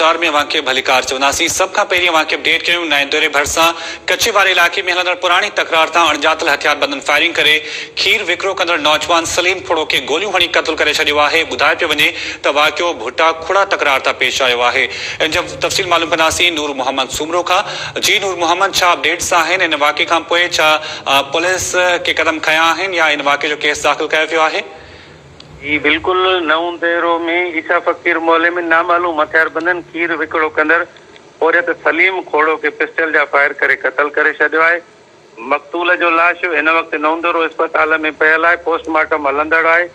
समाचार में वाक़े भलीकार चवंदासीं। सभ खां पहिरीं वाक़े अपडेट कयूं। नएं दौरे भरिसां कच्चे वारे इलाइक़े में हलंदड़ पुराणी तकरार तां अणॼातल हथियारबंदनि फायरिंग करे खीर विकिरो कंदड़ नौजवान सलीम खोड़ो खे गोलियूं हणी क़त्ल करे छॾियो आहे। ॿुधाए पियो वञे त वाक़ियो भुट्टा खुड़ा तकरार तां पेश आयो आहे। इन जो तफ़सील मालूम कंदासीं नूर मोहम्मद सुमरो खां। जी नूर मोहम्मद, छा अपडेट्स आहिनि इन वाक़े खां पोइ? छा पुलिस के क़दम खंया आहिनि या इन वाक़े जो केस दाख़िल कयो वियो आहे? जी बिल्कुल, नऊं देरो में ईसा फकीर मोहल्ले में नामालूम हथियारबंदन खीर विकिरो कंदड़ औरत सलीम खोड़ो के पिस्टल जा फायर करे क़त्ल करे छॾियो आहे। मक़तूल जो लाश हिन वक़्तु नऊं देरो अस्पताल में पियल आहे, पोस्टमार्टम हलंदड़ आहे।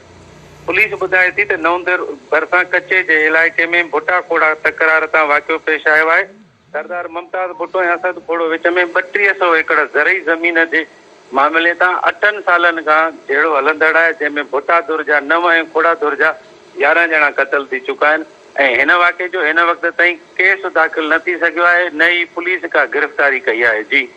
पुलिस ॿुधाए थी त नऊं देरो भरिसां कच्चे जे इलाइक़े में भुट्टा खोड़ा तकरार तां वाक़ियो पेश आयो आहे। सरदार मुमताज़ भुट्टो ऐं असद खोड़ो विच में 3200 एकड़ ज़रई ज़मीन जे मामले तां 8 सालनि खां जहिड़ो हलंदड़ आहे, जंहिंमें भुट्टा दुर जा 9 ऐं खोड़ा दुर जा 11 ॼणा क़त्ल थी चुका आहिनि ऐं हिन वाक़े जो हिन वक़्त ताईं केस दाख़िल न थी सघियो आहे, न ई पुलिस का गिरफ़्तारी कई आहे। जी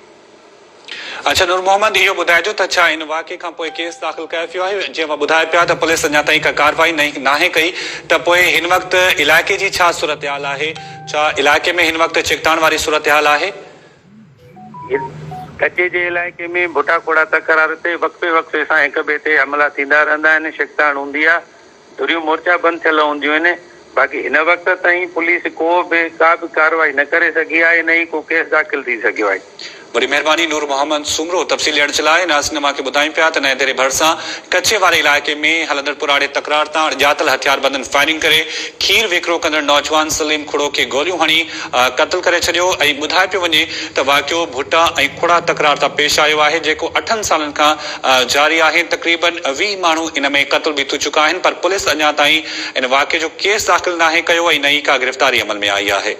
अच्छा नूर मोहम्मद, इहो ॿुधाइजो त छा इन वाक़े खां पोइ केस दाख़िल कयो वियो आहे? जीअं ॿुधाए पिया त पुलिस अञा ताईं का कार्रवाई नाहे कई, त पोइ हिन वक़्तु इलाइक़े जी छा सूरत हाल आहे? छा इलाइक़े में हिन वक़्तु चिकताण वारी सूरत हाल आहे? कच्चे जे इलाइक़े में भुट्टा खोड़ा तकरार ते वक़्फ़े वक़्फ़े सां हिक ॿिए ते हमला थींदा रहंदा आहिनि, शिकताण हूंदी आहे, धुरियूं मोर्चा बंदि थियल हूंदियूं आहिनि। बाक़ी हिन वक़्त ताईं पुलिस का बि कार्रवाई न करे सघी आहे, न ई को केस दाख़िल थी सघियो आहे। बड़ी मेहरबानी नूर मोहम्मद सुमरो तफ़सील ॾियण जे लाइ। नाज़रीन, मूंखे ॿुधायूं पिया त नएं दौरे भरिसां कच्चे वारे इलाइक़े में हलंदड़ पुराणे तकरार तां अणॼातल हथियारबंदनि फायरिंग करे खीर विकिरो कंदड़ नौजवान सलीम खोड़ो खे गोलियूं हणी क़त्ल करे छॾियो ऐं ॿुधाए पियो वञे त वाक़ियो भुट्टा ऐं खुड़ा तकरार तां पेश आयो आहे, जेको 8 सालनि खां जारी आहे। तक़रीबन 20 माण्हू इन में क़त्ल बि थी चुका आहिनि, पर पुलिस अञा ताईं इन वाक़े जो केस दाख़िल नाहे कयो ऐं न ई का गिरफ़्तारी अमल में आई आहे।